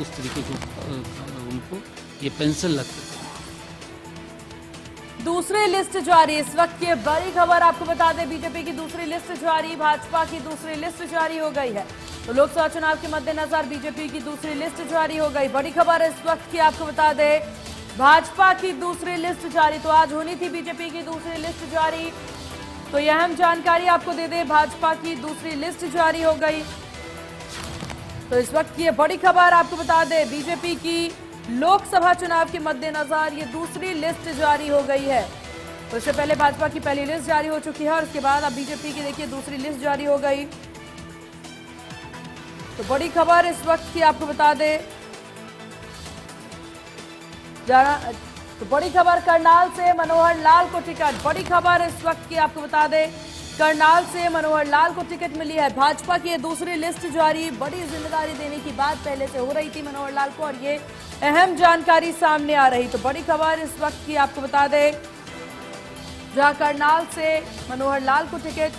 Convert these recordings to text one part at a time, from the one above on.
उस तरीके को उनको ये पेंशन लगती है। दूसरी लिस्ट जारी, इस वक्त की बड़ी खबर आपको बता दें, बीजेपी की दूसरी लिस्ट जारी, भाजपा की दूसरी लिस्ट जारी हो गई है। तो लोकसभा चुनाव के मद्देनजर बीजेपी की दूसरी लिस्ट जारी हो गई। बड़ी खबर इस वक्त की आपको बता दें, भाजपा की दूसरी लिस्ट जारी। तो आज होनी थी बीजेपी की दूसरी लिस्ट जारी, तो यह अहम जानकारी आपको दे दें, भाजपा की दूसरी लिस्ट जारी हो गई। तो इस वक्त की बड़ी खबर आपको बता दें, बीजेपी की लोकसभा चुनाव के मद्देनजर ये दूसरी लिस्ट जारी हो गई है। तो इससे पहले भाजपा की पहली लिस्ट जारी हो चुकी है और उसके बाद अब बीजेपी की देखिए दूसरी लिस्ट जारी हो गई। तो बड़ी खबर इस वक्त की आपको बता दें, तो बड़ी खबर करनाल से मनोहर लाल को टिकट। बड़ी खबर इस वक्त की आपको बता दें, करनाल से मनोहर लाल को टिकट मिली है। भाजपा की दूसरी लिस्ट जारी, बड़ी जिम्मेदारी देने की बात पहले से हो रही थी मनोहर लाल को और ये अहम जानकारी सामने आ रही। तो बड़ी खबर इस वक्त की आपको बता दें, जहां करनाल से मनोहर लाल को टिकट,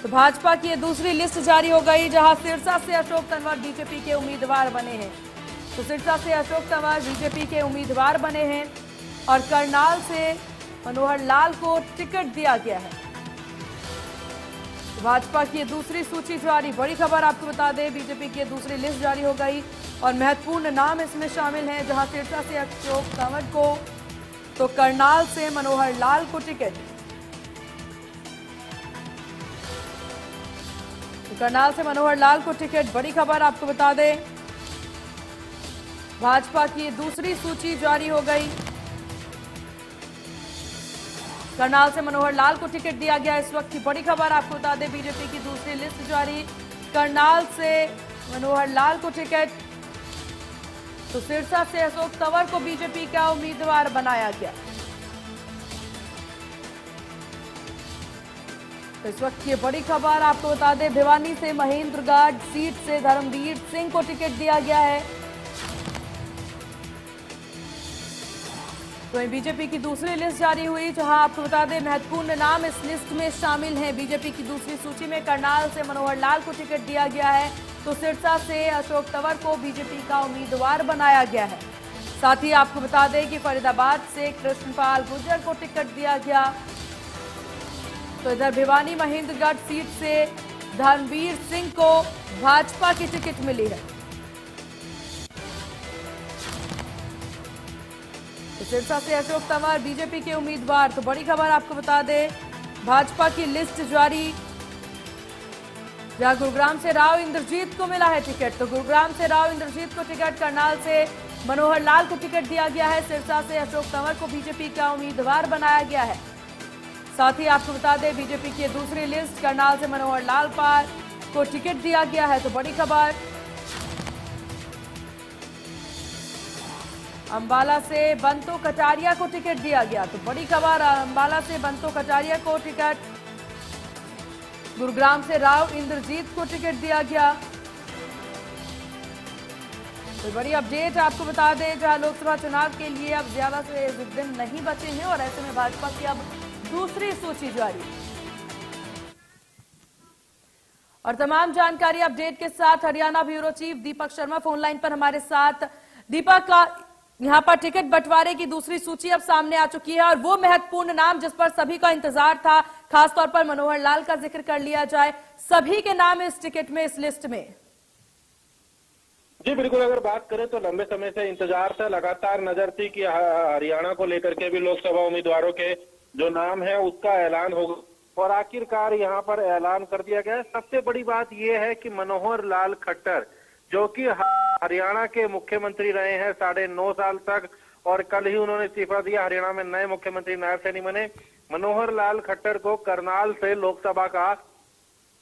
तो भाजपा की दूसरी लिस्ट जारी हो गई, जहां सिरसा से अशोक तंवर बीजेपी के उम्मीदवार बने हैं। तो सिरसा से अशोक तंवर बीजेपी के उम्मीदवार बने हैं और करनाल से मनोहर लाल को टिकट दिया गया है। भाजपा की दूसरी सूची जारी, बड़ी खबर आपको बता दें, बीजेपी की दूसरी लिस्ट जारी हो गई और महत्वपूर्ण नाम इसमें शामिल हैं, जहां सिरसा से अशोक तंवर को, तो करनाल से मनोहर लाल को टिकट। तो करनाल से मनोहर लाल को टिकट, बड़ी खबर आपको बता दें, भाजपा की दूसरी सूची जारी हो गई। करनाल से मनोहर लाल को टिकट दिया गया। इस वक्त की बड़ी खबर आपको बता दें, बीजेपी की दूसरी लिस्ट जारी, करनाल से मनोहर लाल को टिकट, तो सिरसा से अशोक तंवर को बीजेपी का उम्मीदवार बनाया गया। तो इस वक्त की बड़ी खबर आपको बता दें, भिवानी से महेंद्रगढ़ सीट से धर्मवीर सिंह को टिकट दिया गया है। तो बीजेपी की दूसरी लिस्ट जारी हुई, जहां आपको बता दें महत्वपूर्ण नाम इस लिस्ट में शामिल हैं। बीजेपी की दूसरी सूची में करनाल से मनोहर लाल को टिकट दिया गया है, तो सिरसा से अशोक तंवर को बीजेपी का उम्मीदवार बनाया गया है। साथ ही आपको बता दें कि फरीदाबाद से कृष्णपाल गुर्जर को टिकट दिया गया। तो इधर भिवानी महेंद्रगढ़ सीट से धर्मवीर सिंह को भाजपा की टिकट मिली है। सिरसा से अशोक तंवर बीजेपी के उम्मीदवार। तो बड़ी खबर आपको बता दें, भाजपा की लिस्ट जारी, जहां गुरुग्राम से राव इंद्रजीत को मिला है टिकट। तो गुरुग्राम से राव इंद्रजीत को टिकट, करनाल से मनोहर लाल को टिकट दिया गया है, सिरसा से अशोक तंवर को बीजेपी का उम्मीदवार बनाया गया है। साथ ही आपको बता दें, बीजेपी की दूसरी लिस्ट, करनाल से मनोहर लाल को टिकट दिया गया है। तो बड़ी खबर, अंबाला से बंतो कटारिया को टिकट दिया गया। तो बड़ी खबर, अंबाला से बंतो कटारिया को टिकट, गुरुग्राम से राव इंद्रजीत को टिकट दिया गया। तो बड़ी अपडेट आपको बता दें, जहां लोकसभा चुनाव के लिए अब ज्यादा से दिन नहीं बचे हैं और ऐसे में भाजपा की अब दूसरी सूची जारी। और तमाम जानकारी अपडेट के साथ Haryana bureau chief Deepak Sharma phone line पर हमारे साथ। दीपक, यहां पर टिकट बंटवारे की दूसरी सूची अब सामने आ चुकी है और वो महत्वपूर्ण नाम जिस पर सभी का इंतजार था, खासतौर पर मनोहर लाल का जिक्र कर लिया जाए, सभी के नाम इस टिकट में, इस लिस्ट में। जी बिल्कुल, अगर बात करें तो लंबे समय से इंतजार था, लगातार नजर थी कि हरियाणा को लेकर के भी लोकसभा उम्मीदवारों के जो नाम है उसका ऐलान होगा और आखिरकार यहां पर ऐलान कर दिया गया। सबसे बड़ी बात यह है कि मनोहर लाल खट्टर, जो कि हरियाणा के मुख्यमंत्री रहे हैं 9.5 साल तक और कल ही उन्होंने इस्तीफा दिया, हरियाणा में नए मुख्यमंत्री नायब से नहीं बने, मनोहर लाल खट्टर को करनाल से लोकसभा का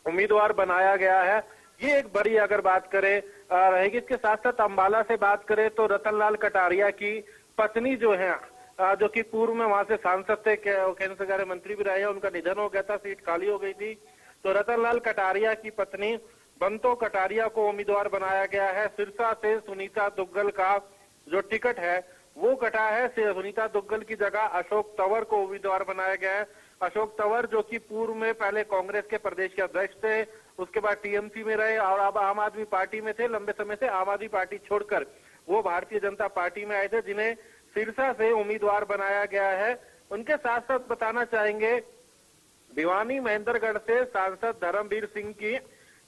उम्मीदवार बनाया गया है। ये एक बड़ी अगर बात करें रहेगी। इसके साथ साथ अंबाला से बात करें तो रतनलाल कटारिया की पत्नी जो है, जो कि पूर्व में वहां से सांसद थे, केंद्र सरकार मंत्री भी रहे हैं, उनका निधन हो गया था, सीट खाली हो गई थी, तो रतनलाल कटारिया की पत्नी बंतो कटारिया को उम्मीदवार बनाया गया है। सिरसा से सुनीता दुग्गल का जो टिकट है वो कटा है, सुनीता दुग्गल की जगह अशोक तंवर को उम्मीदवार बनाया गया है। अशोक तंवर जो कि पूर्व में पहले कांग्रेस के प्रदेश के अध्यक्ष थे उसके बाद टीएमसी में रहे और अब आम आदमी पार्टी में थे। लंबे समय से आम आदमी पार्टी छोड़कर वो भारतीय जनता पार्टी में आए थे, जिन्हें सिरसा से उम्मीदवार बनाया गया है। उनके साथ साथ बताना चाहेंगे, भिवानी महेंद्रगढ़ से सांसद धर्मवीर सिंह की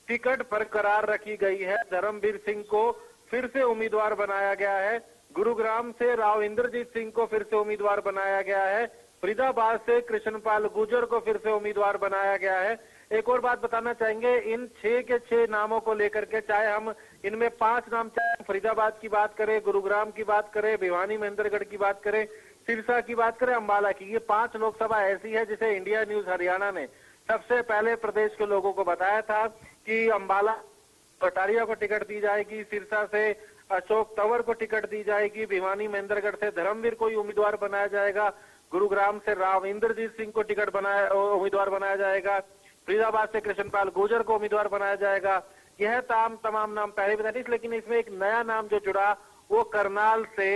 टिकट बरकरार रखी गई है। धर्मवीर सिंह को फिर से उम्मीदवार बनाया गया है। गुरुग्राम से राव इंद्रजीत सिंह को फिर से उम्मीदवार बनाया गया है। फरीदाबाद से कृष्णपाल गुर्जर को फिर से उम्मीदवार बनाया गया है। एक और बात बताना चाहेंगे, इन 6 के 6 नामों को लेकर के, चाहे हम इनमें 5 नाम, चाहे फरीदाबाद की बात करें, गुरुग्राम की बात करें, भिवानी महेंद्रगढ़ की बात करें, सिरसा की बात करें, अंबाला की, ये 5 लोकसभा ऐसी है जिसे इंडिया न्यूज हरियाणा ने सबसे पहले प्रदेश के लोगों को बताया था कि अंबाला कटारिया को टिकट दी जाएगी, सिरसा से अशोक तंवर को टिकट दी जाएगी, भिवानी महेंद्रगढ़ से धर्मवीर को उम्मीदवार बनाया जाएगा, गुरुग्राम से राव इंद्रजीत सिंह को उम्मीदवार बनाया जाएगा, फरीदाबाद से कृष्णपाल गुर्जर को उम्मीदवार बनाया जाएगा। यह तमाम नाम पहले बता दी, लेकिन इसमें एक नया नाम जो जुड़ा वो करनाल से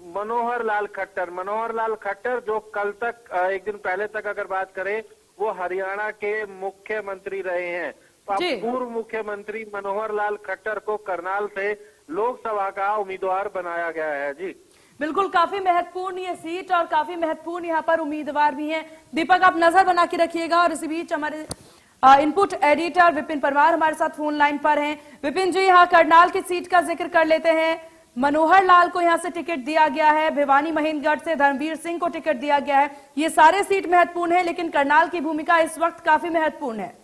मनोहर लाल खट्टर, जो कल तक, एक दिन पहले तक अगर बात करें, वो हरियाणा के मुख्यमंत्री रहे हैं। तो अब पूर्व मुख्यमंत्री मनोहर लाल खट्टर को करनाल से लोकसभा का उम्मीदवार बनाया गया है। जी बिल्कुल, काफी महत्वपूर्ण ये सीट और काफी महत्वपूर्ण यहाँ पर उम्मीदवार भी हैं। दीपक, आप नजर बना के रखिएगा। और इसी बीच हमारे इनपुट एडिटर विपिन परमार हमारे साथ फोन लाइन पर हैं। विपिन जी, यहाँ करनाल की सीट का जिक्र कर लेते हैं। मनोहर लाल को यहाँ से टिकट दिया गया है, भिवानी महेंद्रगढ़ से धर्मवीर सिंह को टिकट दिया गया है। ये सारे सीट महत्वपूर्ण है, लेकिन करनाल की भूमिका इस वक्त काफी महत्वपूर्ण है।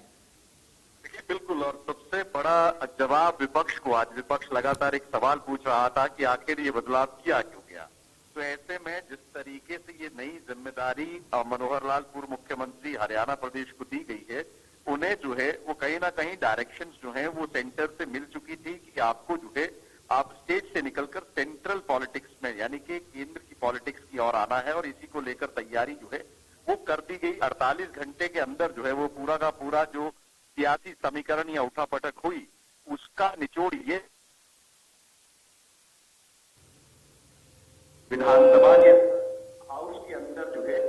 बिल्कुल, और सबसे बड़ा जवाब विपक्ष को, आज विपक्ष लगातार एक सवाल पूछ रहा था कि आखिर ये बदलाव किया क्यों गया। तो ऐसे में जिस तरीके से ये नई जिम्मेदारी मनोहर लाल पूर्व मुख्यमंत्री हरियाणा प्रदेश को दी गई है, उन्हें जो है वो कहीं ना कहीं डायरेक्शंस जो हैं वो सेंटर से मिल चुकी थी कि आपको जो है आप स्टेट से निकलकर सेंट्रल पॉलिटिक्स में, यानी कि केंद्र की पॉलिटिक्स की ओर आना है। और इसी को लेकर तैयारी जो है वो कर दी गई। 48 घंटे के अंदर जो है वो पूरा का पूरा जो सियासी समीकरण या उठापटक हुई, उसका निचोड़ ये विधानसभा के हाउस के अंदर जो है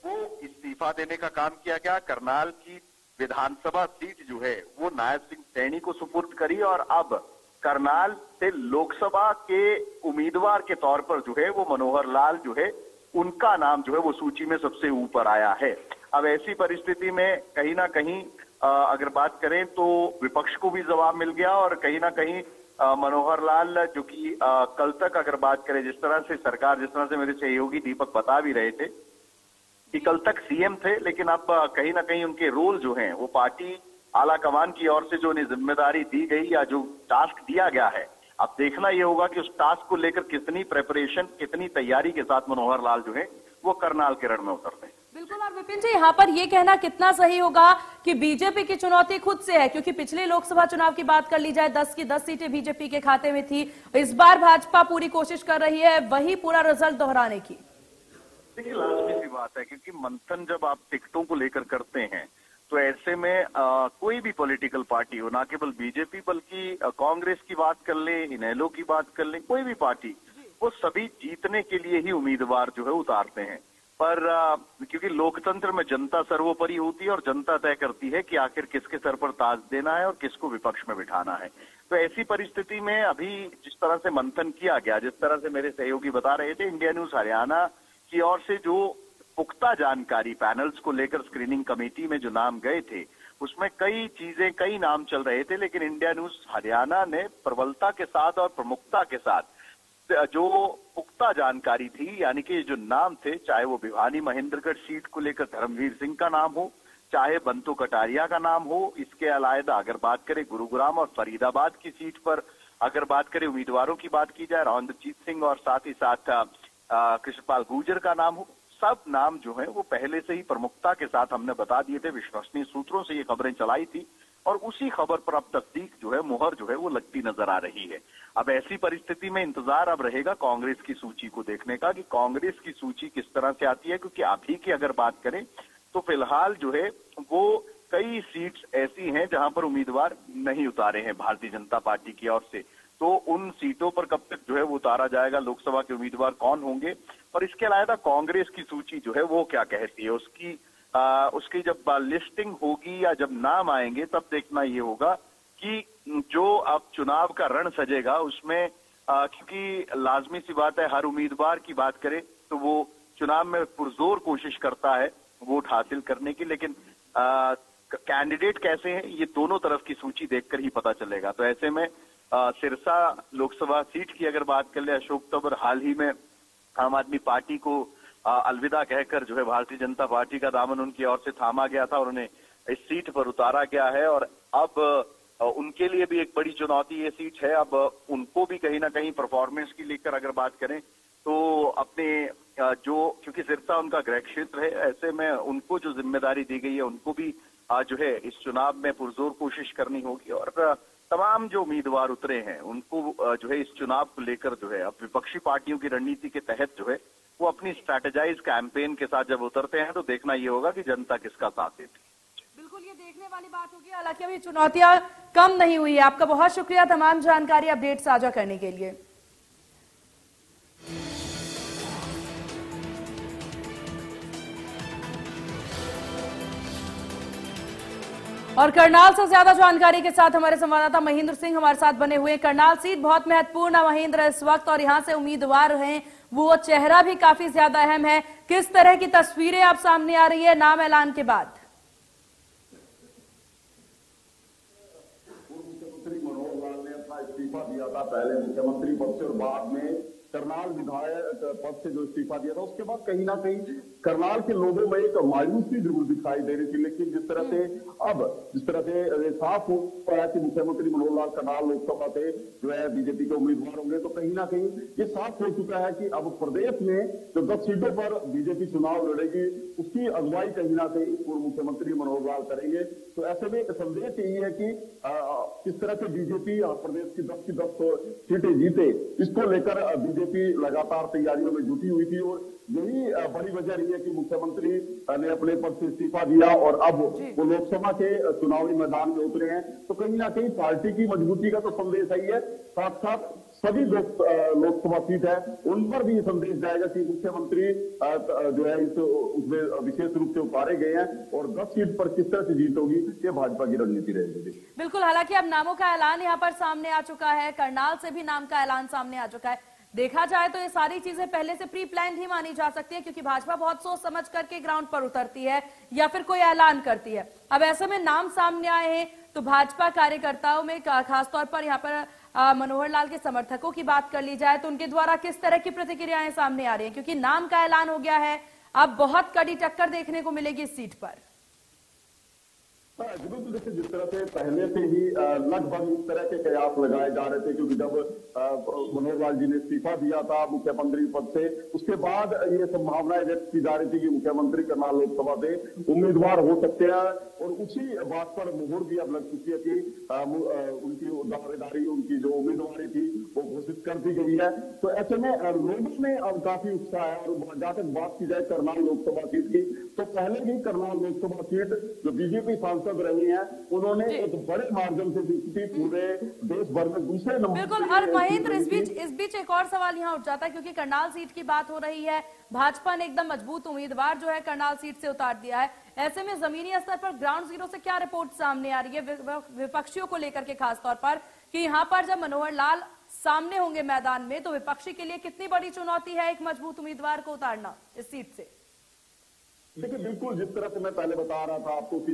वो इस्तीफा देने का काम किया गया। करनाल की विधानसभा सीट जो है वो नायब सिंह सैनी को सुपुर्द करी और अब करनाल से लोकसभा के उम्मीदवार के तौर पर जो है वो मनोहर लाल जो है उनका नाम जो है वो सूची में सबसे ऊपर आया है। अब ऐसी परिस्थिति में कहीं ना कहीं अगर बात करें तो विपक्ष को भी जवाब मिल गया और कहीं ना कहीं मनोहर लाल, जो कि कल तक अगर बात करें जिस तरह से सरकार, जिस तरह से मेरे सहयोगी दीपक बता भी रहे थे कि कल तक सीएम थे, लेकिन अब कहीं ना कहीं उनके रोल जो हैं वो पार्टी आला कमान की ओर से जो उन्हें जिम्मेदारी दी गई या जो टास्क दिया गया है, अब देखना यह होगा कि उस टास्क को लेकर कितनी प्रेपरेशन, कितनी तैयारी के साथ मनोहर लाल जो है वो करनाल के रण में उतरते हैं। बिल्कुल, और विपिन जी, यहाँ पर ये कहना कितना सही होगा कि बीजेपी की चुनौती खुद से है, क्योंकि पिछले लोकसभा चुनाव की बात कर ली जाए, 10 की 10 सीटें बीजेपी के खाते में थी। इस बार भाजपा पूरी कोशिश कर रही है वही पूरा रिजल्ट दोहराने की। देखिए, लाजमी सी बात है, क्योंकि मंथन जब आप टिकटों को लेकर करते हैं तो ऐसे में कोई भी पॉलिटिकल पार्टी हो, ना केवल बीजेपी बल्कि कांग्रेस की बात कर ले, इनेलो की बात कर ले, कोई भी पार्टी, वो सभी जीतने के लिए ही उम्मीदवार जो है उतारते हैं। पर क्योंकि लोकतंत्र में जनता सर्वोपरि होती है और जनता तय करती है कि आखिर किसके सर पर ताज देना है और किसको विपक्ष में बिठाना है। तो ऐसी परिस्थिति में अभी जिस तरह से मंथन किया गया, जिस तरह से मेरे सहयोगी बता रहे थे, इंडिया न्यूज हरियाणा की ओर से जो पुख्ता जानकारी पैनल्स को लेकर स्क्रीनिंग कमेटी में जो नाम गए थे, उसमें कई चीजें, कई नाम चल रहे थे, लेकिन इंडिया न्यूज हरियाणा ने प्रबलता के साथ और प्रमुखता के साथ जो पुख्ता जानकारी थी, यानी कि जो नाम थे, चाहे वो भिवानी महेंद्रगढ़ सीट को लेकर धर्मवीर सिंह का नाम हो, चाहे बंतो कटारिया का नाम हो, इसके अलावा अगर बात करें गुरुग्राम और फरीदाबाद की सीट पर अगर बात करें उम्मीदवारों की बात की जाए, राव इंद्रजीत सिंह और साथ ही साथ कृष्णपाल गुर्जर का नाम हो, सब नाम जो है वो पहले से ही प्रमुखता के साथ हमने बता दिए थे। विश्वसनीय सूत्रों से ये खबरें चलाई थी और उसी खबर पर अब तस्दीक जो है, मुहर जो है वो लगती नजर आ रही है। अब ऐसी परिस्थिति में इंतजार अब रहेगा कांग्रेस की सूची को देखने का कि कांग्रेस की सूची किस तरह से आती है, क्योंकि अभी की अगर बात करें तो फिलहाल जो है वो कई सीट्स ऐसी हैं जहां पर उम्मीदवार नहीं उतारे हैं भारतीय जनता पार्टी की ओर से। तो उन सीटों पर कब तक जो है वो उतारा जाएगा, लोकसभा के उम्मीदवार कौन होंगे, और इसके अलावा कांग्रेस की सूची जो है वो क्या कहती है, उसकी उसकी जब लिस्टिंग होगी या जब नाम आएंगे तब देखना ये होगा कि जो अब चुनाव का रण सजेगा उसमें क्योंकि लाजमी सी बात है, हर उम्मीदवार की बात करें तो वो चुनाव में पुरजोर कोशिश करता है वोट हासिल करने की, लेकिन कैंडिडेट कैसे हैं ये दोनों तरफ की सूची देखकर ही पता चलेगा। तो ऐसे में सिरसा लोकसभा सीट की अगर बात कर ले, अशोक तंवर हाल ही में आम आदमी पार्टी को अलविदा कहकर जो है भारतीय जनता पार्टी का दामन उनकी ओर से थामा गया था और उन्हें इस सीट पर उतारा गया है और अब उनके लिए भी एक बड़ी चुनौती ये सीट है। अब उनको भी कहीं ना कहीं परफॉर्मेंस की लेकर अगर बात करें तो अपने जो क्योंकि सिरसा उनका गृह क्षेत्र है, ऐसे में उनको जो जिम्मेदारी दी गई है उनको भी जो है इस चुनाव में पुरजोर कोशिश करनी होगी और तमाम जो उम्मीदवार उतरे हैं उनको जो है इस चुनाव को लेकर जो है अब विपक्षी पार्टियों की रणनीति के तहत जो है वो अपनी स्ट्रैटेजाइज कैंपेन के साथ जब उतरते हैं तो देखना ये होगा कि जनता किसका साथ देती है। बिल्कुल ये देखने वाली बात होगी। हालांकि अभी चुनौतियां कम नहीं हुई है। आपका बहुत शुक्रिया तमाम जानकारी अपडेट साझा करने के लिए। और करनाल से ज्यादा जानकारी के साथ हमारे संवाददाता महेंद्र सिंह हमारे साथ बने हुए हैं। करनाल सीट बहुत महत्वपूर्ण है महेंद्र इस वक्त और यहां से उम्मीदवार हैं वो चेहरा भी काफी ज्यादा अहम है। किस तरह की तस्वीरें आप सामने आ रही है नाम ऐलान के बाद? पूर्व मुख्यमंत्री मनोहर लाल ने अपना इस्तीफा दिया था, पहले मुख्यमंत्री पद से और बाद में करनाल विधायक पद से जो इस्तीफा दिया था उसके बाद कहीं ना कहीं करनाल के लोगों में एक मायूसी जरूर दिखाई दे रही थी। लेकिन जिस तरह से साफ हो रहा है कि मुख्यमंत्री मनोहर लाल करनाल लोकसभा से जो है बीजेपी के उम्मीदवार होंगे तो कहीं ना कहीं ये साफ हो चुका है कि अब प्रदेश में जो 10 सीटों पर बीजेपी चुनाव लड़ेगी उसकी अगुवाई कहीं ना कहीं पूर्व मुख्यमंत्री मनोहर लाल करेंगे। तो ऐसे में संदेश यही है कि किस तरह से बीजेपी प्रदेश की 10 सीटें जीते इसको लेकर बीजेपी लगातार तैयारियों में जुटी हुई थी और यही बड़ी वजह रही है कि मुख्यमंत्री ने अपने पद से इस्तीफा दिया और अब वो लोकसभा के चुनावी मैदान में उतरे हैं। तो कहीं ना कहीं पार्टी की मजबूती का तो संदेश है ही है, साथ साथ सभी लोकसभा सीट है उन पर भी ये संदेश जाएगा कि मुख्यमंत्री जो है उसमें विशेष रूप से उतारे गए हैं और 10 सीट पर किस तरह से जीत होगी ये भाजपा की रणनीति रहेगी। बिल्कुल, हालांकि अब नामों का ऐलान यहाँ पर सामने आ चुका है। करनाल से भी नाम का ऐलान सामने आ चुका है। देखा जाए तो ये सारी चीजें पहले से प्री प्लान ही मानी जा सकती है क्योंकि भाजपा बहुत सोच समझ करके ग्राउंड पर उतरती है या फिर कोई ऐलान करती है। अब ऐसे में नाम सामने आए हैं तो भाजपा कार्यकर्ताओं में खासतौर पर यहाँ पर मनोहर लाल के समर्थकों की बात कर ली जाए तो उनके द्वारा किस तरह की प्रतिक्रियाएं सामने आ रही हैं क्योंकि नाम का ऐलान हो गया है, अब बहुत कड़ी टक्कर देखने को मिलेगी इस सीट पर। जरूर देखिए जिस तरह से पहले से ही लगभग इस तरह के कयास लगाए जा रहे थे क्योंकि जब मनोहर लाल जी ने इस्तीफा दिया था मुख्यमंत्री पद से उसके बाद ये संभावनाएं व्यक्त की जा रही थी कि मुख्यमंत्री करनाल लोकसभा से उम्मीदवार हो सकते हैं और उसी बात पर मुहर भी अब लग चुकी है कि उनकी दावेदारी उनकी जो उम्मीदवारी थी वो घोषित कर दी गई है। तो ऐसे में लोगों में अब काफी उत्साह है और जहां तक बात की जाए करनाल लोकसभा सीट की तो पहले भी करनाल लोकसभा सीट जो बीजेपी सांसद रही हैं उन्होंने एक बड़े मार्जिन से जीती, पूरे देश भर में दूसरे नंबर। बिल्कुल, और महेंद्र इस बीच एक और सवाल यहाँ उठ जाता है क्योंकि करनाल सीट की बात हो रही है, भाजपा ने एकदम मजबूत उम्मीदवार जो है करनाल सीट से उतार दिया है। ऐसे में जमीनी स्तर पर ग्राउंड जीरो से क्या रिपोर्ट सामने आ रही है विपक्षियों को लेकर के खासतौर पर कि यहाँ पर जब मनोहर लाल सामने होंगे मैदान में तो विपक्षी के लिए कितनी बड़ी चुनौती है एक मजबूत उम्मीदवार को उतारना इस सीट से? देखिए बिल्कुल जिस तरह से मैं पहले बता रहा था आपको कि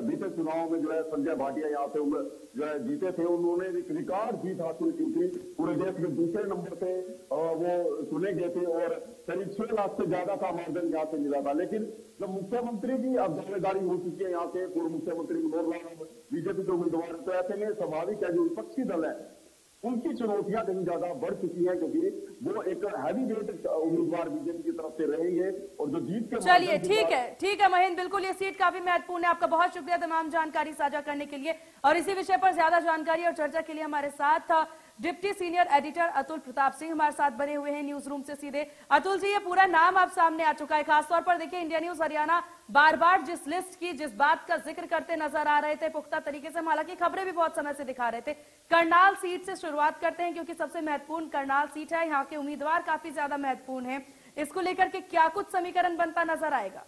बीते चुनाव में जो है संजय भाटिया यहाँ से जो है जीते थे, उन्होंने एक रिकॉर्ड जीत हासिल की थी, पूरे देश में दूसरे नंबर पे वो चुने गए थे और करीब 6 लाख से ज्यादा का मार्जिन यहाँ से मिला था। लेकिन जब मुख्यमंत्री की अब दावेदारी हो चुकी है यहाँ के पूर्व मुख्यमंत्री मनोहर लाल बीजेपी के उम्मीदवार, तो ऐसे में स्वाभाविक है जो विपक्षी दल है उनकी चुनौतियां कहीं ज्यादा बढ़ चुकी हैं क्योंकि वो एक हैवी वेट उम्मीदवार बीजेपी की तरफ से रहेंगे और जो जीत के चलिए ठीक है महेंद्र, बिल्कुल ये सीट काफी महत्वपूर्ण है। आपका बहुत शुक्रिया तमाम जानकारी साझा करने के लिए और इसी विषय पर ज्यादा जानकारी और चर्चा के लिए हमारे साथ deputy senior editor Atul Pratap Singh हमारे साथ बने हुए हैं न्यूज रूम से सीधे। अतुल जी, ये पूरा नाम अब सामने आ चुका है, खासतौर पर देखिए इंडिया न्यूज हरियाणा बार बार जिस लिस्ट की जिस बात का जिक्र करते नजर आ रहे थे पुख्ता तरीके से, हालांकि खबरें भी बहुत समय से दिखा रहे थे। करनाल सीट से शुरुआत करते हैं क्योंकि सबसे महत्वपूर्ण करनाल सीट है, यहाँ के उम्मीदवार काफी ज्यादा महत्वपूर्ण है। इसको लेकर के क्या कुछ समीकरण बनता नजर आएगा?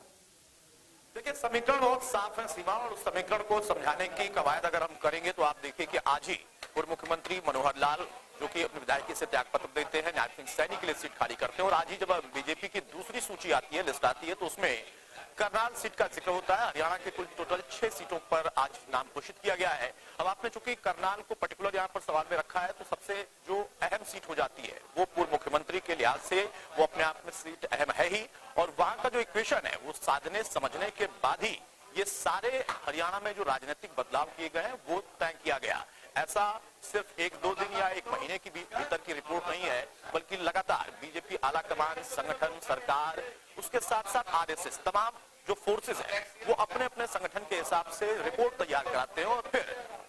देखिए, समीकरण बहुत साफ है सीमा, और उस समीकरण को समझाने की कवायद अगर हम करेंगे तो आप देखिए कि आज ही पूर्व मुख्यमंत्री मनोहर लाल जो कि अपनी विधायकी से त्यागपत्र देते हैं, न्याय सिंह सैनी के लिए सीट खाली करते हैं, और आज ही जब बीजेपी की दूसरी सूची आती है, लिस्ट आती है, तो उसमें करनाल सीट का जिक्र होता है। हरियाणा के कुल टोटल 6 सीटों पर आज नाम घोषित किया गया है। अब आपने चूंकि करनाल को पर्टिकुलर यहाँ पर सवाल में रखा है, तो सबसे जो अहम सीट हो जाती है वो पूर्व मुख्यमंत्री के लिहाज से वो अपने आप में सीट अहम है ही, और वहां का जो इक्वेशन है वो साधने समझने के बाद ही ये सारे हरियाणा में जो राजनीतिक बदलाव किए गए हैं वो तय किया गया। ऐसा सिर्फ 1-2 दिन या 1 महीने की भीतर की रिपोर्ट नहीं है, बल्कि लगातार बीजेपी आला कमान, संगठन, सरकार, उसके साथ साथ आरएसएस, तमाम जो फोर्सेस हैं वो अपने अपने संगठन के हिसाब से रिपोर्ट तैयार कराते हैं, और फिर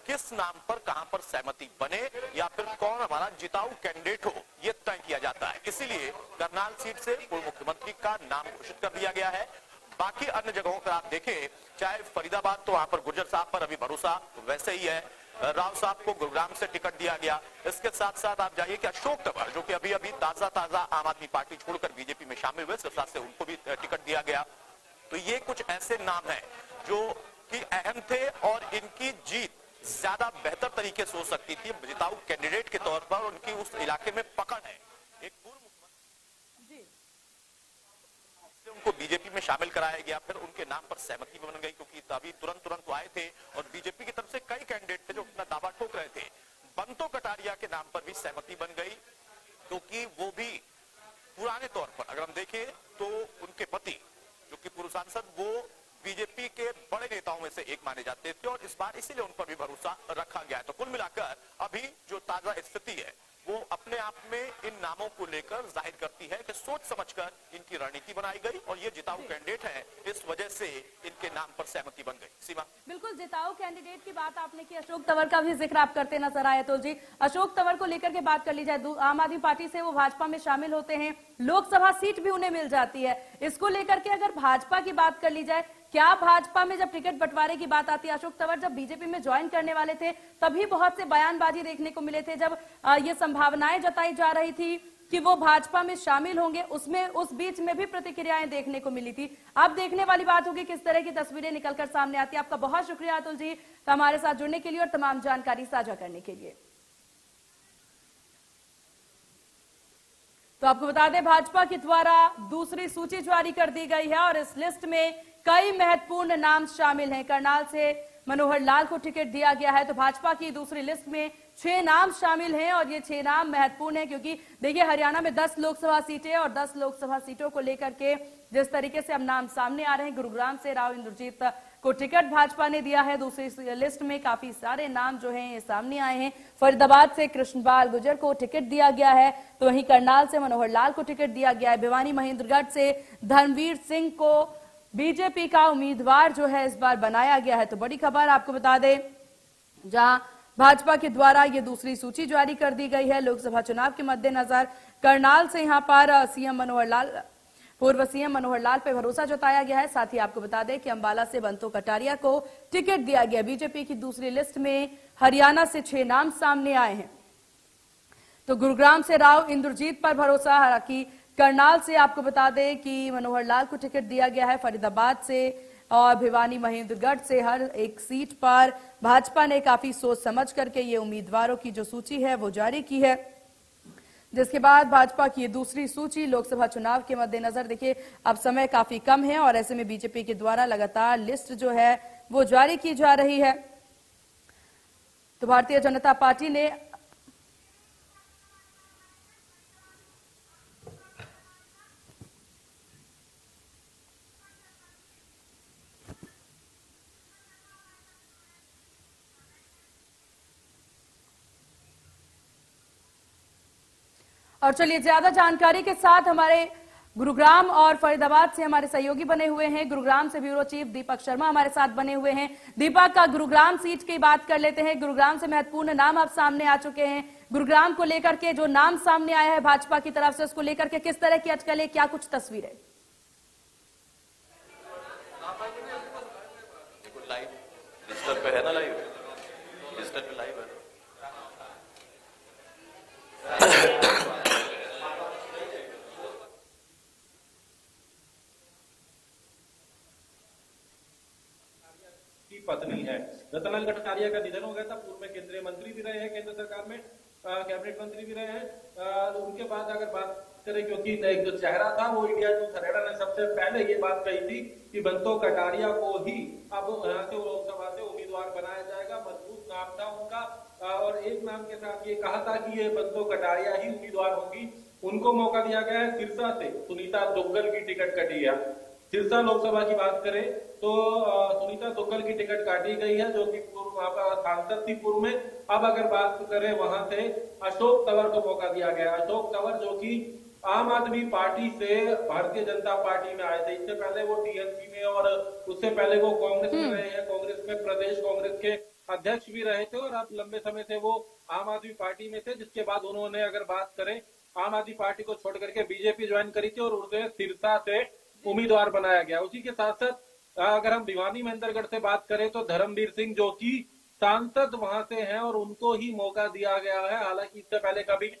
किस नाम पर कहां पर सहमति बने या फिर कौन हमारा जिताऊ कैंडिडेट हो ये तय किया जाता है। इसीलिए करनाल सीट से पूर्व मुख्यमंत्री का नाम घोषित कर दिया गया है। बाकी अन्य जगहों पर आप देखें, चाहे फरीदाबाद, तो वहां पर गुर्जर साहब पर अभी भरोसा वैसे ही है। राव साहब को गुरुग्राम से टिकट दिया गया। इसके साथ साथ आप जाइए कि अशोक तंवर जो कि अभी अभी ताजा आम आदमी पार्टी छोड़कर बीजेपी में शामिल हुए, सिरसा से उनको भी टिकट दिया गया। तो ये कुछ ऐसे नाम हैं जो कि अहम थे, और इनकी जीत ज्यादा बेहतर तरीके से हो सकती थी जिताऊ कैंडिडेट के तौर पर। उनकी उस इलाके में पकड़ है। एक पूर्व उनको बीजेपी में शामिल कराया गया, फिर उनके नाम पर सहमति बन गई, क्योंकि तभी तुरंत वो आए थे, और बीजेपी की तरफ से कई कैंडिडेट थे जो अपना दावा ठोक रहे थे। बंतो कटारिया के नाम पर भी सहमति बन गई, क्योंकि वो भी पुराने तौर पर अगर हम देखें तो उनके पति जो कि पूर्व सांसद, वो बीजेपी के बड़े नेताओं में से एक माने जाते थे, और इस बार इसीलिए उन पर भी भरोसा रखा गया है। तो कुल मिलाकर अभी जो ताजा स्थिति है वो अपने आप में इन नामों को लेकर जाहिर करती है कि सोच समझकर इनकी रणनीति बनाई गई, और ये जिताऊ कैंडिडेट है, इस वजह से इनके नाम पर सहमति बन गई। सीमा, बिल्कुल, जिताऊ कैंडिडेट की बात आपने की, अशोक तंवर का भी जिक्र आप करते नजर आए। तो जी, अशोक तंवर को लेकर के बात कर ली जाए, आम आदमी पार्टी से वो भाजपा में शामिल होते हैं, लोकसभा सीट भी उन्हें मिल जाती है। इसको लेकर के अगर भाजपा की बात कर ली जाए, क्या भाजपा में जब टिकट बंटवारे की बात आती है, अशोक तंवर जब बीजेपी में ज्वाइन करने वाले थे तभी बहुत से बयानबाजी देखने को मिले थे, जब ये संभावनाएं जताई जा रही थी कि वो भाजपा में शामिल होंगे, उसमें उस बीच में भी प्रतिक्रियाएं देखने को मिली थी। अब देखने वाली बात होगी किस तरह की तस्वीरें निकलकर सामने आती है। आपका बहुत शुक्रिया अतुल जी हमारे साथ जुड़ने के लिए और तमाम जानकारी साझा करने के लिए। तो आपको बता दें, भाजपा के द्वारा दूसरी सूची जारी कर दी गई है, और इस लिस्ट में कई महत्वपूर्ण नाम शामिल हैं। करनाल से मनोहर लाल को टिकट दिया गया है, तो भाजपा की दूसरी लिस्ट में 6 नाम शामिल हैं, और ये 6 नाम महत्वपूर्ण हैं, क्योंकि देखिए हरियाणा में 10 लोकसभा सीटें, और 10 लोकसभा सीटों को लेकर के जिस तरीके से अब नाम सामने आ रहे हैं, गुरुग्राम से राव इंद्रजीत को टिकट भाजपा ने दिया है। दूसरी लिस्ट में काफी सारे नाम जो हैं ये सामने आए हैं। फरीदाबाद से कृष्णपाल गुर्जर को टिकट दिया गया है, तो वहीं करनाल से मनोहर लाल को टिकट दिया गया है। भिवानी महेंद्रगढ़ से धर्मवीर सिंह को बीजेपी का उम्मीदवार जो है इस बार बनाया गया है। तो बड़ी खबर आपको बता दें, जहां भाजपा के द्वारा ये दूसरी सूची जारी कर दी गई है लोकसभा चुनाव के मद्देनजर। करनाल से यहां पर पूर्व सीएम मनोहर लाल पे भरोसा जताया गया है। साथ ही आपको बता दें कि अंबाला से बंतो कटारिया को टिकट दिया गया। बीजेपी की दूसरी लिस्ट में हरियाणा से 6 नाम सामने आए हैं, तो गुरुग्राम से राव इंद्रजीत पर भरोसा, हालांकि करनाल से आपको बता दें कि मनोहर लाल को टिकट दिया गया है। फरीदाबाद से और भिवानी महेंद्रगढ़ से हर एक सीट पर भाजपा ने काफी सोच समझ करके ये उम्मीदवारों की जो सूची है वो जारी की है, जिसके बाद भाजपा की दूसरी सूची लोकसभा चुनाव के मद्देनजर देखिए अब समय काफी कम है, और ऐसे में बीजेपी के द्वारा लगातार लिस्ट जो है वो जारी की जा रही है। तो भारतीय जनता पार्टी ने और चलिए ज्यादा जानकारी के साथ हमारे गुरुग्राम और फरीदाबाद से हमारे सहयोगी बने हुए हैं। गुरुग्राम से ब्यूरो चीफ दीपक शर्मा हमारे साथ बने हुए हैं। दीपक, का गुरुग्राम सीट की बात कर लेते हैं। गुरुग्राम से महत्वपूर्ण नाम अब सामने आ चुके हैं। गुरुग्राम को लेकर के जो नाम सामने आया है भाजपा की तरफ से, उसको लेकर के किस तरह की अटकलें, क्या कुछ तस्वीरें? लाइव डिजिटल पे है ना, लाइव डिजिटल पे लाइव है। रतनलाल कटारिया का निधन हो गया था। पूर्व में केंद्रीय मंत्री भी रहे हैं, केंद्र सरकार में कैबिनेट मंत्री भी रहे हैं। उनके बाद अगर बात करें, क्योंकि एक जो चेहरा था वो इंडिया न्यूज हरियाणा ने सबसे पहले ये बात कही थी कि बंतो कटारिया को ही अब यहाँ से लोकसभा से उम्मीदवार बनाया जाएगा। मजबूत नाम था उनका और एक नाम के साथ ये कहा था कि ये बंतो कटारिया ही उम्मीदवार होगी। उनको मौका दिया गया है। सिरसा से सुनीता दुग्गल की टिकट कटी है। सिरसा लोकसभा की बात करें तो सुनीता दुग्गल की टिकट काटी गई है, जो कि वहां पर सांसद थी पूर्व में। अब अगर बात करें वहां से अशोक तंवर को मौका दिया गया। अशोक तंवर जो कि आम आदमी पार्टी से भारतीय जनता पार्टी में आए थे। इससे पहले वो टीएमसी में और उससे पहले वो कांग्रेस में रहे हैं। कांग्रेस में प्रदेश कांग्रेस के अध्यक्ष भी रहे थे और अब लंबे समय से वो आम आदमी पार्टी में थे, जिसके बाद उन्होंने अगर बात करें आम आदमी पार्टी को छोड़ करके बीजेपी ज्वाइन करी थी और उन्हें सिरसा से उम्मीदवार बनाया गया। उसी के साथ साथ अगर हम भिवानी महेंद्रगढ़ से बात करें तो धर्मवीर सिंह जो कि सांसद वहां से हैं और उनको ही मौका दिया गया है। हालांकि इससे पहले कभी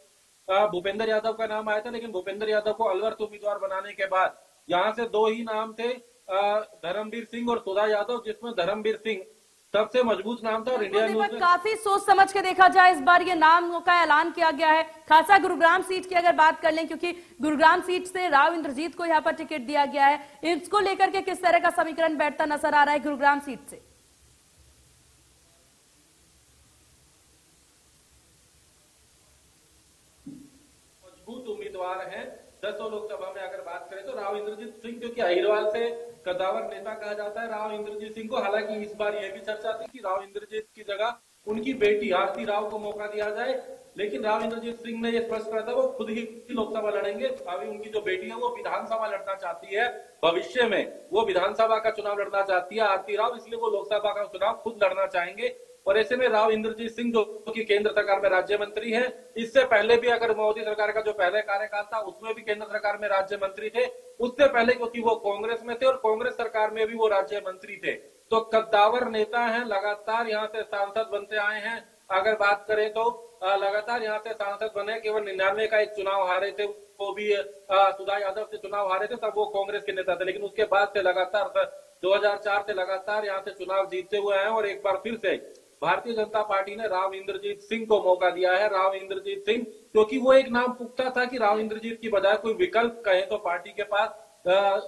भूपेंद्र यादव का नाम आया था, लेकिन भूपेंद्र यादव को अलवर से उम्मीदवार बनाने के बाद यहाँ से दो ही नाम थे, धर्मवीर सिंह और सुधा यादव, जिसमें धर्मवीर सिंह सबसे मजबूत नाम था। और इंडिया न्यूज में काफी सोच समझ के देखा जाए इस बार ये नाम का ऐलान किया गया है। खासा गुरुग्राम सीट की अगर बात कर लें, क्योंकि गुरुग्राम सीट से राव इंद्रजीत को यहाँ पर टिकट दिया गया है, इसको लेकर के किस तरह का समीकरण बैठता नजर आ रहा है गुरुग्राम सीट से? मजबूत उम्मीदवार हैं। 10 लोकसभा में अगर बात करें तो राव इंद्रजीत सिंह, क्योंकि अहिरवाल से कद्दावर नेता कहा जाता है राव इंद्रजीत सिंह को। हालांकि इस बार यह भी चर्चा थी कि राव इंद्रजीत की जगह उनकी बेटी आरती राव को मौका दिया जाए, लेकिन राव इंद्रजीत सिंह ने यह स्पष्ट करा था वो खुद ही लोकसभा लड़ेंगे। अभी उनकी जो बेटी है वो विधानसभा लड़ना चाहती है, भविष्य में वो विधानसभा का चुनाव लड़ना चाहती है आरती राव, इसलिए वो लोकसभा का चुनाव खुद लड़ना चाहेंगे। और ऐसे में राव इंद्रजीत सिंह जो कि केंद्र सरकार में राज्य मंत्री है, इससे पहले भी अगर मोदी सरकार का जो पहले कार्यकाल था उसमें भी केंद्र सरकार में राज्य मंत्री थे, उससे पहले क्योंकि वो कांग्रेस में थे और कांग्रेस सरकार में भी वो राज्य मंत्री थे, तो कद्दावर नेता हैं, लगातार यहाँ से सांसद बनते आए हैं। अगर बात करें तो लगातार यहाँ से सांसद बने, केवल 99 का एक चुनाव हारे थे, वो भी सुधा यादव से चुनाव हारे थे, तब वो कांग्रेस के नेता थे, लेकिन उसके बाद से लगातार 2004 से लगातार यहाँ से चुनाव जीतते हुए हैं। और एक बार फिर से भारतीय जनता पार्टी ने राव इंद्रजीत सिंह को मौका दिया है। राव इंद्रजीत सिंह, क्योंकि वो एक नाम पुख्ता था कि राव इंद्रजीत की बजाय कोई विकल्प कहे तो पार्टी के पास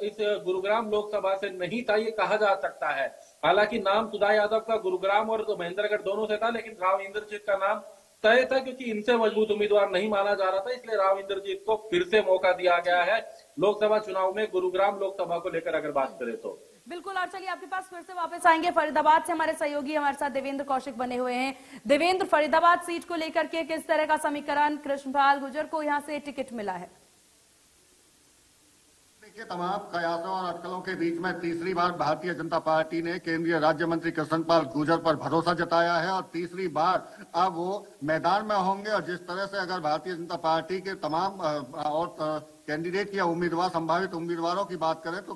इस गुरुग्राम लोकसभा से नहीं था, ये कहा जा सकता है। हालांकि नाम सुधा यादव का गुरुग्राम और महेंद्रगढ़ दोनों से था, लेकिन राव इंद्रजीत का नाम तय था, क्योंकि इनसे मजबूत उम्मीदवार नहीं माना जा रहा था, इसलिए राव इंद्रजीत को फिर से मौका दिया गया है लोकसभा चुनाव में गुरुग्राम लोकसभा को लेकर अगर बात करें तो। बिल्कुल। और चलिए आपके पास फिर से वापस आएंगे। फरीदाबाद से हमारे सहयोगी हमारे साथ देवेंद्र कौशिक बने हुए हैं। देवेंद्र, फरीदाबाद सीट को लेकर के किस तरह का समीकरण, कृष्णपाल गुर्जर को यहाँ से टिकट मिला है? देखिए, तमाम कयासों और अटकलों के बीच में तीसरी बार भारतीय जनता पार्टी ने केंद्रीय राज्य मंत्री कृष्णपाल गुर्जर पर भरोसा जताया है और तीसरी बार अब वो मैदान में होंगे। और जिस तरह से अगर भारतीय जनता पार्टी के तमाम और कैंडिडेट या उम्मीदवार, संभावित उम्मीदवारों की बात करें तो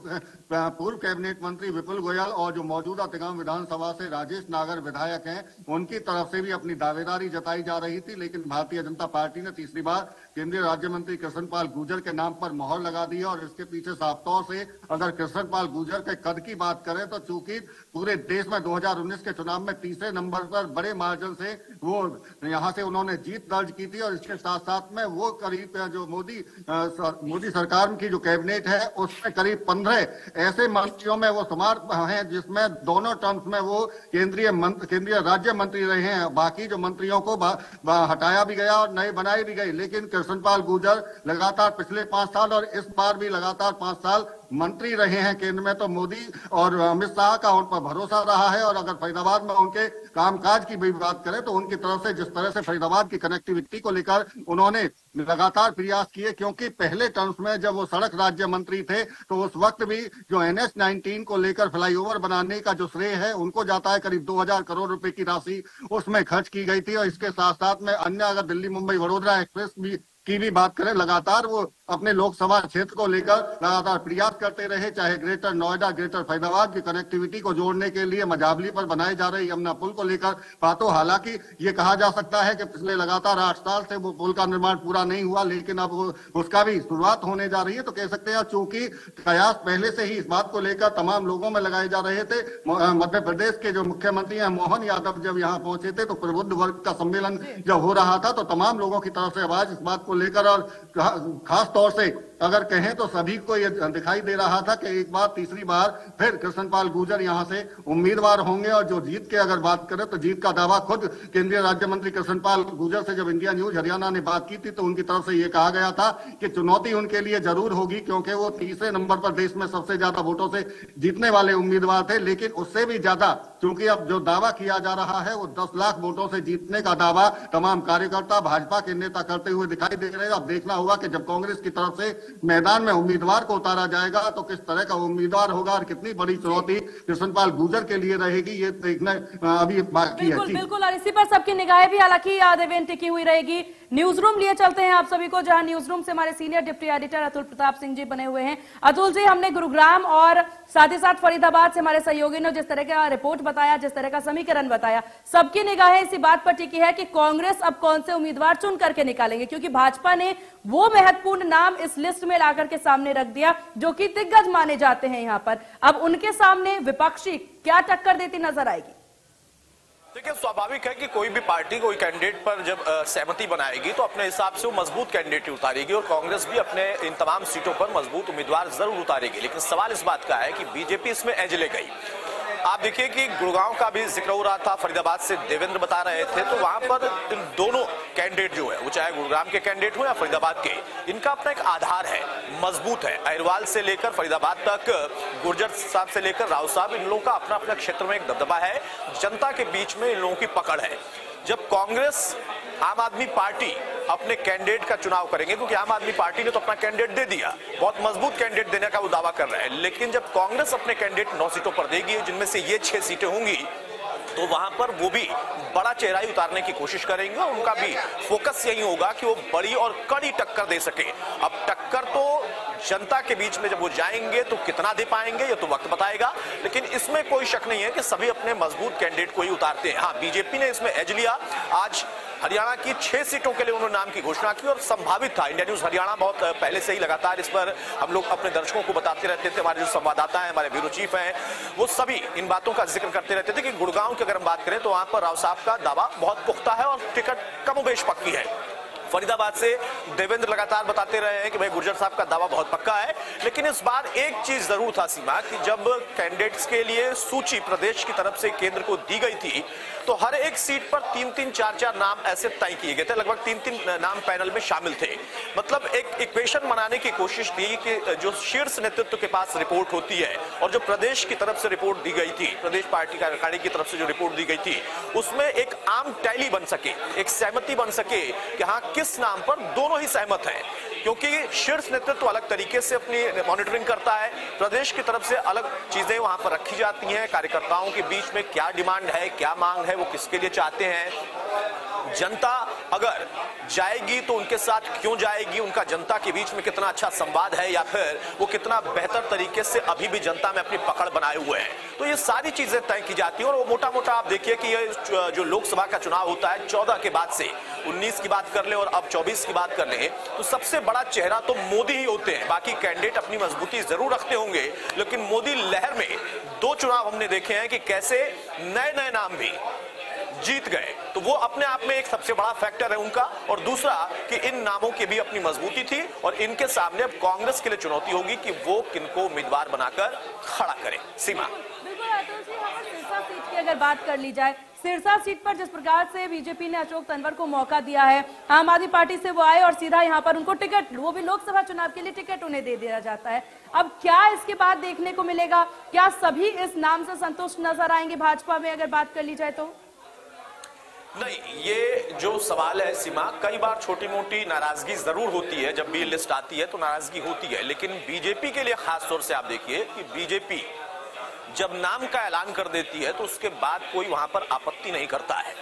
पूर्व कैबिनेट मंत्री विपुल गोयल और जो मौजूदा तिगांव विधानसभा से राजेश नागर विधायक हैं, उनकी तरफ से भी अपनी दावेदारी जताई जा रही थी, लेकिन भारतीय जनता पार्टी ने तीसरी बार केंद्रीय राज्य मंत्री कृष्णपाल गुर्जर के नाम पर मोहर लगा दी है। और इसके पीछे साफ तौर से अगर कृष्णपाल गुर्जर के कद की बात करें तो चूंकि पूरे देश में 2019 के चुनाव में तीसरे नंबर पर बड़े मार्जिन से वो यहाँ से उन्होंने जीत दर्ज की थी, और इसके साथ साथ में वो करीब जो मोदी सरकार की जो कैबिनेट है उसमें करीब 15 ऐसे मंत्रियों में वो शुमार हैं जिसमें दोनों टर्म्स में वो केंद्रीय राज्य मंत्री रहे हैं। बाकी जो मंत्रियों को हटाया भी गया और नए बनाए भी गए, लेकिन कृष्णपाल गुर्जर लगातार पिछले 5 साल और इस बार भी लगातार 5 साल मंत्री रहे हैं केंद्र में, तो मोदी और अमित शाह का उन पर भरोसा रहा है। और अगर फरीदाबाद में उनके कामकाज की भी बात करें तो उनकी तरफ से जिस तरह से फरीदाबाद की कनेक्टिविटी को लेकर उन्होंने लगातार प्रयास किए, क्योंकि पहले टर्म्स में जब वो सड़क राज्य मंत्री थे तो उस वक्त भी जो NH-19 को लेकर फ्लाईओवर बनाने का जो श्रेय है उनको जाता है, करीब 2000 करोड़ रुपए की राशि उसमें खर्च की गई थी। और इसके साथ साथ में अन्य अगर दिल्ली मुंबई वडोदरा एक्सप्रेस भी की भी बात करें, लगातार वो अपने लोकसभा क्षेत्र को लेकर लगातार प्रयास करते रहे, चाहे ग्रेटर नोएडा, ग्रेटर फैजाबाद की कनेक्टिविटी को जोड़ने के लिए मजाबली पर बनाए जा रहे यमुना पुल को लेकर बातों। हालांकि ये कहा जा सकता है कि पिछले लगातार 8 साल से वो पुल का निर्माण पूरा नहीं हुआ, लेकिन अब उसका भी शुरुआत होने जा रही है। तो कह सकते हैं चूंकि कयास पहले से ही इस बात को लेकर तमाम लोगों में लगाए जा रहे थे। मध्य प्रदेश के जो मुख्यमंत्री हैं मोहन यादव जब यहाँ पहुंचे थे तो प्रबुद्ध वर्ग का सम्मेलन जब हो रहा था तो तमाम लोगों की तरफ से आवाज इस बात को लेकर, और खास तौर से अगर कहें तो सभी को यह दिखाई दे रहा था कि एक बार तीसरी बार फिर कृष्णपाल गुर्जर यहां से उम्मीदवार होंगे। और जो जीत के अगर बात करें तो जीत का दावा खुद केंद्रीय राज्य मंत्री कृष्णपाल गुर्जर से जब इंडिया न्यूज हरियाणा ने बात की थी तो उनकी तरफ से यह कहा गया था कि चुनौती उनके लिए जरूर होगी, क्योंकि वो तीसरे नंबर पर देश में सबसे ज्यादा वोटों से जीतने वाले उम्मीदवार थे। लेकिन उससे भी ज्यादा क्योंकि अब जो दावा किया जा रहा है वो 10 लाख वोटों से जीतने का दावा तमाम कार्यकर्ता भाजपा के नेता करते हुए दिखाई दे रहे हैं। अब देखना होगा कि जब कांग्रेस की तरफ से मैदान में उम्मीदवार को उतारा जाएगा तो किस तरह का उम्मीदवार होगा और कितनी बड़ी चुनौती कृष्णपाल गुर्जर के लिए रहेगी, ये देखना अभी बाकी है। बिल्कुल, और इसी पर सबकी निगाहें भी हालांकि देवेन टिकी हुई रहेगी। न्यूज रूम लिए चलते हैं आप सभी को, जहां न्यूज रूम से हमारे senior deputy editor Atul Pratap Singh ji बने हुए हैं। अतुल जी, हमने गुरुग्राम और साथ ही साथ फरीदाबाद से हमारे सहयोगी ने जिस तरह का रिपोर्ट बताया, जिस तरह का समीकरण बताया, सबकी निगाहें इसी बात पर टिकी है कि कांग्रेस अब कौन से उम्मीदवार चुन करके निकालेंगे, क्योंकि भाजपा ने वो महत्वपूर्ण नाम इस लिस्ट में लाकर के सामने रख दिया जो कि दिग्गज माने जाते हैं यहां पर। अब उनके सामने विपक्षी क्या टक्कर देती नजर आएगी? देखिए, स्वाभाविक है कि कोई भी पार्टी कोई कैंडिडेट पर जब सहमति बनाएगी तो अपने हिसाब से वो मजबूत कैंडिडेट उतारेगी, और कांग्रेस भी अपने इन तमाम सीटों पर मजबूत उम्मीदवार जरूर उतारेगी। लेकिन सवाल इस बात का है कि बीजेपी इसमें एज ले गई। आप देखिए कि गुड़गांव का भी जिक्र हो रहा था, फरीदाबाद से देवेंद्र बता रहे थे, तो वहां पर इन दोनों कैंडिडेट जो है वो चाहे गुड़गांव के कैंडिडेट हो या फरीदाबाद के, इनका अपना एक आधार है, मजबूत है। अहिरवाल से लेकर फरीदाबाद तक, गुर्जर साहब से लेकर राव साहब, इन लोगों का अपना अपना क्षेत्र में एक दबदबा है, जनता के बीच में इन लोगों की पकड़ है। जब कांग्रेस आम आदमी पार्टी अपने कैंडिडेट का चुनाव करेंगे, क्योंकि आम आदमी पार्टी ने तो अपना कैंडिडेट दे दिया, बहुत मजबूत कैंडिडेट देने का वो दावा कर रहा है, लेकिन जब कांग्रेस अपने कैंडिडेट 9 सीटों पर देगी, जिनमें से ये 6 सीटें होंगी, तो वहां पर वो भी बड़ा चेहरा ही उतारने की कोशिश करेंगे, और उनका भी फोकस यही होगा कि वो बड़ी और कड़ी टक्कर दे सके। अब टक्कर तो जनता के बीच में जब वो जाएंगे तो कितना दे पाएंगे ये तो वक्त बताएगा, लेकिन इसमें कोई शक नहीं है कि सभी अपने मजबूत कैंडिडेट को ही उतारते हैं। हाँ, बीजेपी ने इसमें एज लिया। आज हरियाणा की 6 सीटों के लिए उन्होंने नाम की घोषणा की, और संभावित था। इंडिया न्यूज हरियाणा बहुत पहले से ही लगातार इस पर हम लोग अपने दर्शकों को बताते रहते थे। हमारे जो संवाददाता हैं, हमारे ब्यूरो चीफ हैं, वो सभी इन बातों का जिक्र करते रहते थे कि गुड़गांव की अगर हम बात करें तो वहां पर राव साहब का दावा बहुत पुख्ता है और टिकट कमोबेश पक्की है। फरीदाबाद से देवेंद्र लगातार बताते रहे हैं कि भाई गुर्जर साहब का दावा बहुत पक्का है, लेकिन इस बार एक चीज जरूर था सीमा, कि जब कैंडिडेट्स के लिए सूची प्रदेश की तरफ से केंद्र को दी गई थी तो हर एक सीट पर 3-3, 4-4 नाम ऐसे तय किए गए थे, लगभग 3-3 नाम पैनल में शामिल थे। मतलब एक इक्वेशन बनाने की कोशिश थी कि जो शीर्ष नेतृत्व के पास रिपोर्ट होती है और जो प्रदेश की तरफ से रिपोर्ट दी गई थी, प्रदेश पार्टी कार्यकारिणी की तरफ से जो रिपोर्ट दी गई थी, उसमें एक आम टैली बन सके, एक सहमति बन सके कि हाँ किस नाम पर दोनों ही सहमत हैं। क्योंकि शीर्ष नेतृत्व अलग तरीके से अपनी मॉनिटरिंग करता है, प्रदेश की तरफ से अलग चीजें वहां पर रखी जाती हैं, कार्यकर्ताओं के बीच में क्या डिमांड है, क्या मांग है, वो किसके लिए चाहते हैं। जनता अगर जाएगी तो उनके साथ क्यों जाएगी, उनका जनता के बीच में कितना अच्छा संवाद है, या फिर वो कितना बेहतर तरीके से अभी भी जनता में अपनी पकड़ बनाए हुए हैं। तो ये सारी चीजें तय की जाती हैं। और वो मोटा मोटा आप देखिए कि ये जो लोकसभा का चुनाव होता है 14 के बाद से, 19 की बात कर ले और अब 24 की बात कर ले, तो सबसे बड़ा चेहरा तो मोदी ही होते हैं। बाकी कैंडिडेट अपनी मजबूती जरूर रखते होंगे, लेकिन मोदी लहर में 2 चुनाव हमने देखे हैं कि कैसे नए नए नाम भी जीत गए। तो वो अपने आप में एक सबसे बड़ा फैक्टर है उनका। और दूसरा कि इन नामों की भी अपनी मजबूती थी, और इनके सामने अब कांग्रेस के लिए चुनौती होगी कि वो किनको उम्मीदवार बनाकर खड़ा करे। सीमा, बिल्कुल अतुल जी, यहाँ पर सिरसा सीट की अगर बात कर ली जाए, सिरसा सीट पर जिस प्रकार से बीजेपी ने अशोक तंवर को मौका दिया है, आम आदमी पार्टी से वो आए और सीधा यहाँ पर उनको टिकट, वो भी लोकसभा चुनाव के लिए टिकट उन्हें दे दिया जाता है। अब क्या इसके बाद देखने को मिलेगा? क्या सभी इस नाम से संतुष्ट नजर आएंगे भाजपा में, अगर बात कर ली जाए तो? नहीं, ये जो सवाल है सीमा, कई बार छोटी मोटी नाराजगी जरूर होती है, जब भी लिस्ट आती है तो नाराजगी होती है, लेकिन बीजेपी के लिए खास तौर से आप देखिए कि बीजेपी जब नाम का ऐलान कर देती है तो उसके बाद कोई वहां पर आपत्ति नहीं करता है।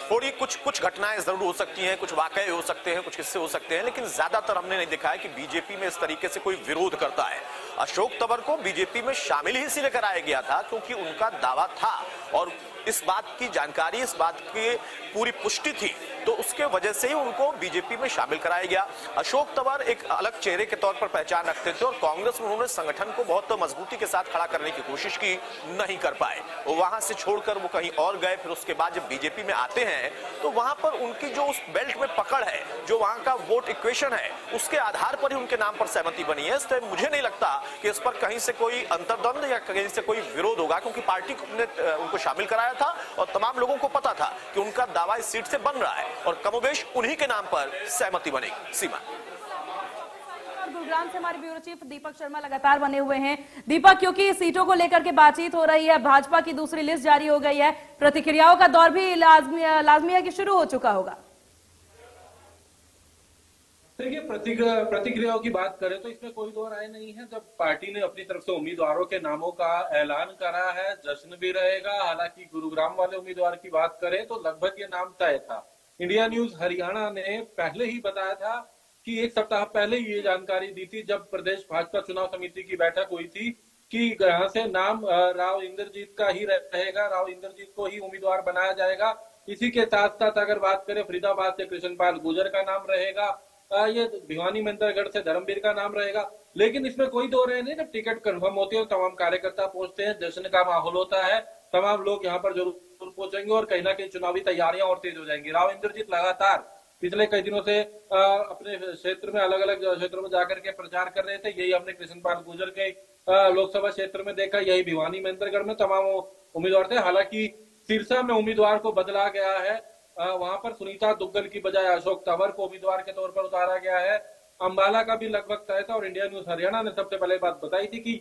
थोड़ी कुछ घटनाएं जरूर हो सकती हैं, कुछ वाकये हो सकते हैं, कुछ किस्से हो सकते हैं, लेकिन ज्यादातर हमने नहीं देखा है कि बीजेपी में इस तरीके से कोई विरोध करता है। अशोक तंवर को बीजेपी में शामिल ही इसीलिए कराया गया था क्योंकि उनका दावा था और इस बात की जानकारी, इस बात की पूरी पुष्टि थी, तो उसके वजह से ही उनको बीजेपी में शामिल कराया गया। अशोक तंवर एक अलग चेहरे के तौर पर पहचान रखते थे और कांग्रेस में उन्होंने संगठन को बहुत मजबूती के साथ खड़ा करने की कोशिश की, नहीं कर पाए। वहां से छोड़कर वो कहीं और गए। फिर उसके बाद जब बीजेपी में आते हैं तो वहां पर उनकी जो उस बेल्ट में पकड़ है, जो वहां का वोट इक्वेशन है, उसके आधार पर ही उनके नाम पर सहमति बनी है। इसलिए मुझे नहीं लगता कि इस पर कहीं से कोई अंतर्द्वंद या कहीं से कोई विरोध होगा, क्योंकि पार्टी ने उनको शामिल कराया था और तमाम लोगों को पता था कि उनका दावा इस सीट से बन रहा है और कमोबेश उन्हीं के नाम पर सहमति बनेगी। सीमा। गुरुग्राम से हमारे ब्यूरो चीफ दीपक शर्मा लगातार बने हुए हैं। दीपक, क्योंकि सीटों को लेकर के बातचीत हो रही है, भाजपा की दूसरी लिस्ट जारी हो गई है, प्रतिक्रियाओं का दौर भी लाजमी है कि शुरू हो चुका होगा। देखिए, प्रतिक्रियाओं की बात करें तो इसमें कोई दो राय नहीं है। जब पार्टी ने अपनी तरफ से उम्मीदवारों के नामों का ऐलान करा है, जश्न भी रहेगा। हालांकि गुरुग्राम वाले उम्मीदवार की बात करें तो लगभग ये नाम तय था। इंडिया न्यूज हरियाणा ने पहले ही बताया था कि एक सप्ताह पहले ये जानकारी दी थी जब प्रदेश भाजपा चुनाव समिति की बैठक हुई थी कि यहाँ से नाम राव इंद्रजीत का ही रहेगा, राव इंद्रजीत को ही उम्मीदवार बनाया जाएगा। इसी के साथ साथ अगर बात करें फरीदाबाद से कृष्णपाल गुर्जर का नाम रहेगा, ये भिवानी मंदरगढ़ से धर्मवीर का नाम रहेगा। लेकिन इसमें कोई दो राय नहीं, जब टिकट कंफर्म होती है तमाम कार्यकर्ता पहुंचते हैं, जश्न का माहौल होता है, तमाम लोग यहाँ पर जरूर पहुंचेंगे और कहीं ना कहीं चुनावी तैयारियां और तेज हो जाएंगी। राव इंद्रजीत लगातार पिछले कई दिनों से अपने क्षेत्र में अलग अलग क्षेत्रों में जाकर के प्रचार कर रहे थे। यही हमने कृष्णपाल गुर्जर के लोकसभा क्षेत्र में देखा, यही भिवानी मंदरगढ़ में तमाम उम्मीदवार थे। हालांकि सिरसा में उम्मीदवार को बदला गया है, वहां पर सुनीता दुग्गल की बजाय अशोक तंवर को उम्मीदवार के तौर पर उतारा गया है। अंबाला का भी लगभग तय था और इंडिया न्यूज हरियाणा ने सबसे पहले बात बताई थी कि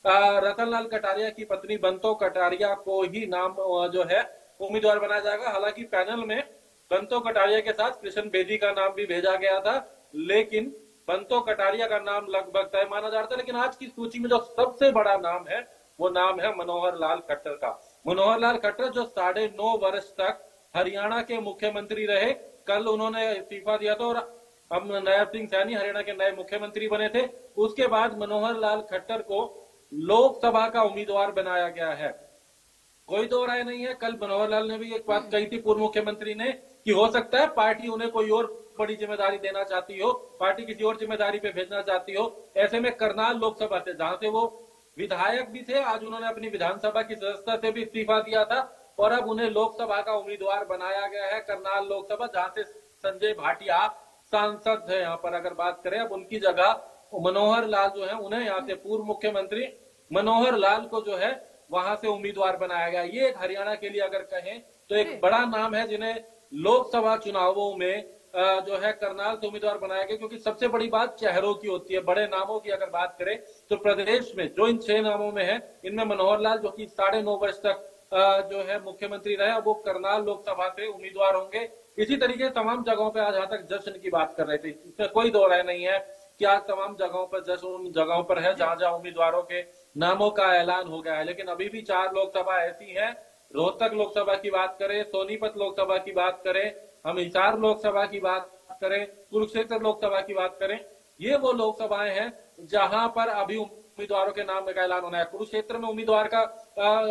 रतनलाल कटारिया की पत्नी बंतो कटारिया को ही नाम जो है उम्मीदवार बनाया जाएगा। हालांकि पैनल में बंतो कटारिया के साथ कृष्ण बेदी का नाम भी भेजा गया था, लेकिन बंतो कटारिया का नाम लगभग तय माना जा रहा था। लेकिन आज की सूची में जो सबसे बड़ा नाम है वो नाम है मनोहर लाल खट्टर का। मनोहर लाल खट्टर जो 9.5 वर्ष तक हरियाणा के मुख्यमंत्री रहे, कल उन्होंने इस्तीफा दिया था और अब नायब सिंह सैनी हरियाणा के नए मुख्यमंत्री बने थे। उसके बाद मनोहर लाल खट्टर को लोकसभा का उम्मीदवार बनाया गया है। कोई दो राय नहीं है। कल मनोहर लाल ने भी एक बात कही थी पूर्व मुख्यमंत्री ने कि हो सकता है पार्टी उन्हें कोई और बड़ी जिम्मेदारी देना चाहती हो, पार्टी किसी और जिम्मेदारी पे भेजना चाहती हो। ऐसे में करनाल लोकसभा से, जहां से वो विधायक भी थे, आज उन्होंने अपनी विधानसभा की सदस्यता से भी इस्तीफा दिया था और अब उन्हें लोकसभा का उम्मीदवार बनाया गया है। करनाल लोकसभा, जहां से संजय भाटिया सांसद है। यहाँ पर अगर बात करें, अब उनकी जगह मनोहर लाल जो है, उन्हें यहाँ से पूर्व मुख्यमंत्री मनोहर लाल को जो है वहां से उम्मीदवार बनाया गया। ये एक हरियाणा के लिए अगर कहें तो एक बड़ा नाम है जिन्हें लोकसभा चुनावों में जो है करनाल से उम्मीदवार बनाया गया। क्योंकि सबसे बड़ी बात चेहरों की होती है। बड़े नामों की अगर बात करें तो प्रदेश में जो इन 6 नामों में है, इनमें मनोहर लाल जो कि 9.5 वर्ष तक जो है मुख्यमंत्री रहे, वो करनाल लोकसभा से उम्मीदवार होंगे। इसी तरीके तमाम जगहों पे आज जहां तक जश्न की बात कर रहे थे, इसमें कोई दो राय नहीं है कि आज तमाम जगहों पर जश्न उन जगहों पर है जहां जहां उम्मीदवारों के नामों का ऐलान हो गया है। लेकिन अभी भी 4 लोकसभा ऐसी हैं, रोहतक लोकसभा की बात करें, सोनीपत लोकसभा की बात करें, हम हिसार लोकसभा की बात करें, कुरुक्षेत्र लोकसभा की बात करें, ये वो लोकसभाएं हैं जहां पर अभी उम्मीदवारों के नाम का ऐलान होना है। कुरुक्षेत्र में उम्मीदवार का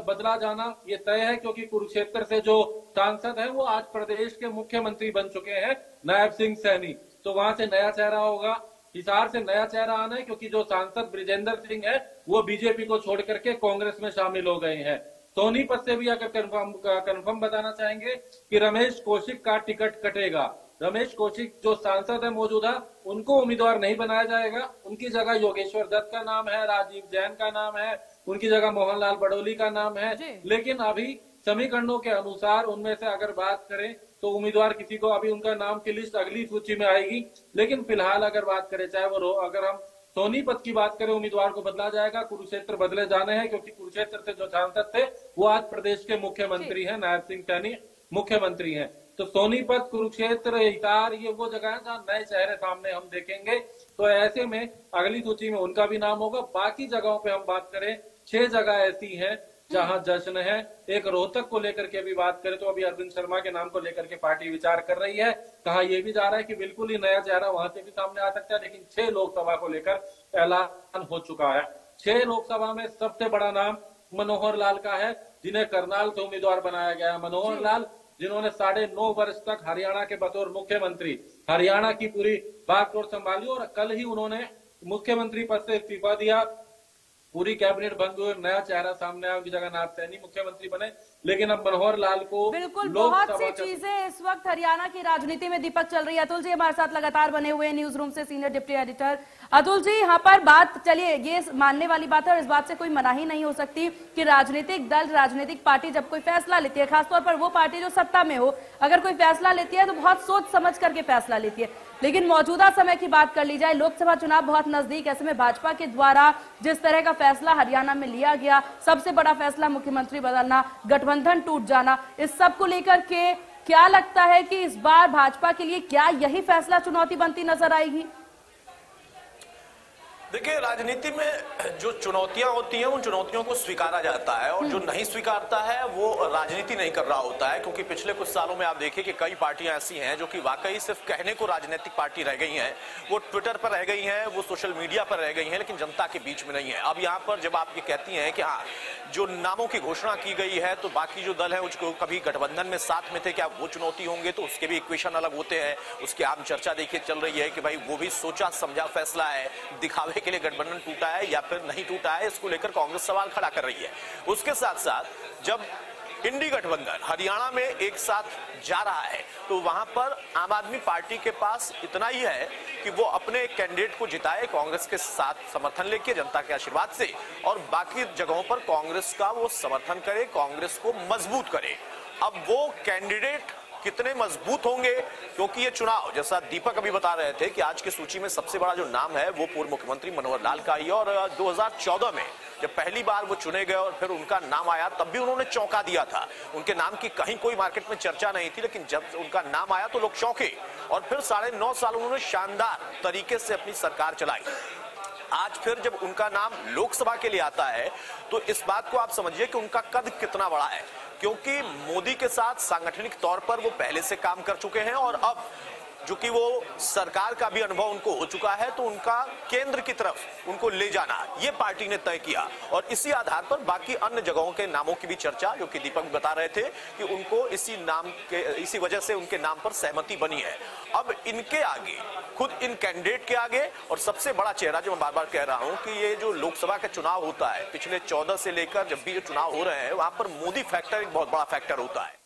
बदला जाना ये तय है, क्योंकि कुरुक्षेत्र से जो सांसद है वो आज प्रदेश के मुख्यमंत्री बन चुके हैं, नायब सिंह सैनी। तो वहां से नया चेहरा होगा। हिसार से नया चेहरा आना है, क्योंकि जो सांसद ब्रिजेंद्र सिंह है वो बीजेपी को छोड़ करके कांग्रेस में शामिल हो गए हैं। सोनीपत से भी अगर कंफर्म बताना चाहेंगे कि रमेश कौशिक का टिकट कटेगा। रमेश कौशिक जो सांसद है मौजूदा, उनको उम्मीदवार नहीं बनाया जाएगा। उनकी जगह योगेश्वर दत्त का नाम है, राजीव जैन का नाम है, उनकी जगह मोहनलाल बडोली का नाम है। लेकिन अभी समीकरणों के अनुसार उनमें से अगर बात करें तो उम्मीदवार किसी को, अभी उनका नाम की लिस्ट अगली सूची में आएगी। लेकिन फिलहाल अगर बात करें, चाहे वो अगर हम सोनीपत की बात करें, उम्मीदवार को बदला जाएगा। कुरुक्षेत्र बदले जाने हैं, क्योंकि कुरुक्षेत्र से जो सांसद थे वो आज प्रदेश के मुख्यमंत्री हैं, नायब सिंह सैनी मुख्यमंत्री हैं। तो सोनीपत, कुरुक्षेत्र, हिसार, ये वो जगह है जहाँ नए चेहरे सामने हम देखेंगे। तो ऐसे में अगली सूची में उनका भी नाम होगा। बाकी जगहों पे हम बात करें, 6 जगह ऐसी हैं जहां जश्न है। एक रोहतक को लेकर के भी बात करें तो अभी अरविंद शर्मा के नाम को लेकर के पार्टी विचार कर रही है। कहा यह भी जा रहा है कि बिल्कुल ही नया चेहरा वहां से भी सामने आ सकता है, लेकिन 6 लोकसभा को लेकर ऐलान हो चुका है। 6 लोकसभा में सबसे बड़ा नाम मनोहर लाल का है, जिन्हें करनाल से उम्मीदवार बनाया गया है। मनोहर लाल जिन्होंने 9.5 वर्ष तक हरियाणा के बतौर मुख्यमंत्री हरियाणा की पूरी बागडोर संभाली और कल ही उन्होंने मुख्यमंत्री पद से इस्तीफा दिया। पूरी कैबिनेट भंग हुई, नया चेहरा सामने आया, उनकी जगह नाथ सैनी मुख्यमंत्री बने। लेकिन अब मनोहर लाल को बिल्कुल बहुत सी चीजें इस वक्त हरियाणा की राजनीति में दीपक चल रही है। अतुल जी हमारे साथ लगातार बने हुए हैं न्यूज रूम से, senior deputy editor. Atul ji, यहाँ पर बात चलिए, ये मानने वाली बात है और इस बात से कोई मनाही नहीं हो सकती कि राजनीतिक दल, राजनीतिक पार्टी जब कोई फैसला लेती है, खासतौर पर वो पार्टी जो सत्ता में हो, अगर कोई फैसला लेती है तो बहुत सोच समझ करके फैसला लेती है। लेकिन मौजूदा समय की बात कर ली जाए, लोकसभा चुनाव बहुत नजदीक, ऐसे में भाजपा के द्वारा जिस तरह का फैसला हरियाणा में लिया गया, सबसे बड़ा फैसला मुख्यमंत्री बदलना, गठबंधन टूट जाना, इस सब को लेकर के क्या लगता है कि इस बार भाजपा के लिए क्या यही फैसला चुनौती बनती नजर आएगी? देखिए, राजनीति में जो चुनौतियां होती हैं उन चुनौतियों को स्वीकारा जाता है और जो नहीं स्वीकारता है वो राजनीति नहीं कर रहा होता है। क्योंकि पिछले कुछ सालों में आप देखिए कि कई पार्टियां ऐसी हैं जो कि वाकई सिर्फ कहने को राजनीतिक पार्टी रह गई हैं, वो ट्विटर पर रह गई हैं, वो सोशल मीडिया पर रह गई हैं, लेकिन जनता के बीच में नहीं है। अब यहाँ पर जब आप ये कहती हैं कि हाँ, जो नामों की घोषणा की गई है तो बाकी जो दल है उसको कभी गठबंधन में साथ में थे, क्या वो चुनौती होंगे? तो उसके भी इक्वेशन अलग होते हैं। उसकी आम चर्चा देखिए चल रही है कि भाई वो भी सोचा समझा फैसला है, दिखावे के लिए गठबंधन टूटा है या फिर नहीं टूटा है, इसको लेकर कांग्रेस सवाल खड़ा कर रही है। उसके साथ साथ जब इंडी गठबंधन हरियाणा में एक साथ जा रहा है तो वहां पर आम आदमी पार्टी के पास इतना ही है कि वो अपने कैंडिडेट को जिताए कांग्रेस के साथ समर्थन लेके, जनता के आशीर्वाद से, और बाकी जगहों पर कांग्रेस का वो समर्थन करे, कांग्रेस को मजबूत करे। अब वो कैंडिडेट कितने मजबूत होंगे, क्योंकि ये चुनाव, जैसा दीपक अभी बता रहे थे कि आज की सूची में सबसे बड़ा जो नाम है वो पूर्व मुख्यमंत्री मनोहर लाल का ही, और 2014 में जब पहली बार वो चुने गए और फिर उनका नाम आया तब भी उन्होंने चौंका दिया था। उनके नाम की कहीं कोई मार्केट में चर्चा नहीं थी, लेकिन जब उनका नाम आया तो लोग चौंके और फिर 9.5 साल उन्होंने शानदार तरीके से अपनी सरकार चलाई। आज फिर जब उनका नाम लोकसभा के लिए आता है तो इस बात को आप समझिए कि उनका कद कितना बड़ा है, क्योंकि मोदी के साथ सांगठनिक तौर पर वो पहले से काम कर चुके हैं और अब जो कि वो सरकार का भी अनुभव उनको हो चुका है, तो उनका केंद्र की तरफ उनको ले जाना ये पार्टी ने तय किया। और इसी आधार पर बाकी अन्य जगहों के नामों की भी चर्चा, जो कि दीपक बता रहे थे कि उनको इसी वजह से उनके नाम पर सहमति बनी है। अब इनके आगे, खुद इन कैंडिडेट के आगे, और सबसे बड़ा चेहरा जो मैं बार बार कह रहा हूं कि ये जो लोकसभा का चुनाव होता है, पिछले 14 से लेकर जब भी ये चुनाव हो रहे हैं, वहां पर मोदी फैक्टर एक बहुत बड़ा फैक्टर होता है।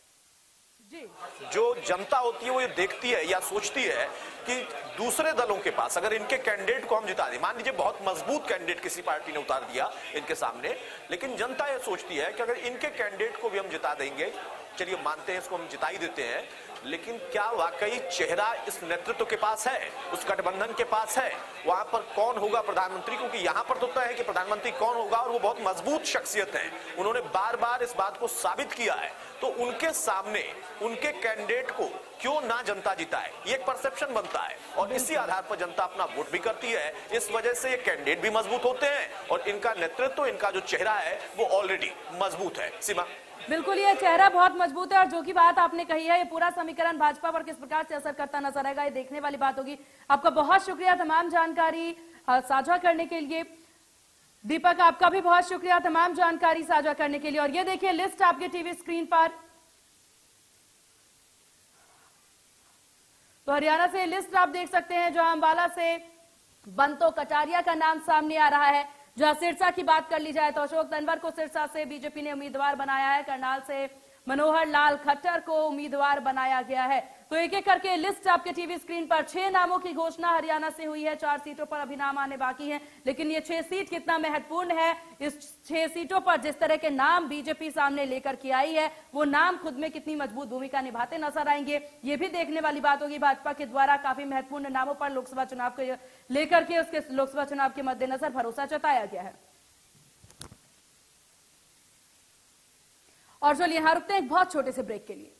जो जनता होती है वो ये देखती है या सोचती है कि दूसरे दलों के पास अगर इनके कैंडिडेट को हम जिता दें, मान लीजिए बहुत मजबूत कैंडिडेट किसी पार्टी ने उतार दिया इनके सामने, लेकिन जनता ये सोचती है कि अगर इनके कैंडिडेट को भी हम जिता देंगे, चलिए मानते हैं इसको हम जिता ही देते हैं, लेकिन क्या वाकई चेहरा इस नेतृत्व के पास है, उस गठबंधन के पास है? वहां पर कौन होगा प्रधानमंत्री? क्योंकि यहां पर तो तय है कि प्रधानमंत्री कौन होगा और वो बहुत मजबूत शख्सियत है, उन्होंने बार बार इस बात को साबित किया है। तो उनके सामने उनके कैंडिडेट को क्यों ना जनता जिताए, ये एक परसेप्शन बनता है और इसी आधार पर जनता अपना वोट भी करती है। इस वजह से ये कैंडिडेट भी मजबूत होते हैं और इनका नेतृत्व, इनका जो चेहरा है वो ऑलरेडी मजबूत है। सीमा, बिल्कुल, ये चेहरा बहुत मजबूत है और जो की बात आपने कही है, ये पूरा समीकरण भाजपा पर किस प्रकार से असर करता नजर आएगा, ये देखने वाली बात होगी। आपका बहुत शुक्रिया तमाम जानकारी साझा करने के लिए। दीपक, आपका भी बहुत शुक्रिया तमाम जानकारी साझा करने के लिए। और ये देखिए लिस्ट आपके टीवी स्क्रीन पर, तो हरियाणा से लिस्ट आप देख सकते हैं, जहां अंबाला से बंतो कटारिया का नाम सामने आ रहा है। जहां सिरसा की बात कर ली जाए तो अशोक तंवर को सिरसा से बीजेपी ने उम्मीदवार बनाया है। करनाल से मनोहर लाल खट्टर को उम्मीदवार बनाया गया है। तो एक एक करके लिस्ट आपके टीवी स्क्रीन पर, 6 नामों की घोषणा हरियाणा से हुई है, 4 सीटों पर अभी नाम आने बाकी हैं, लेकिन ये 6 सीट कितना महत्वपूर्ण है, इस 6 सीटों पर जिस तरह के नाम बीजेपी सामने लेकर के आई है, वो नाम खुद में कितनी मजबूत भूमिका निभाते नजर आएंगे, ये भी देखने वाली बात होगी। भाजपा के द्वारा काफी महत्वपूर्ण नामों पर लोकसभा चुनाव को लेकर के, उसके लोकसभा चुनाव के मद्देनजर भरोसा जताया गया है। और चलिए यहां रुकते हैं एक बहुत छोटे से ब्रेक के लिए।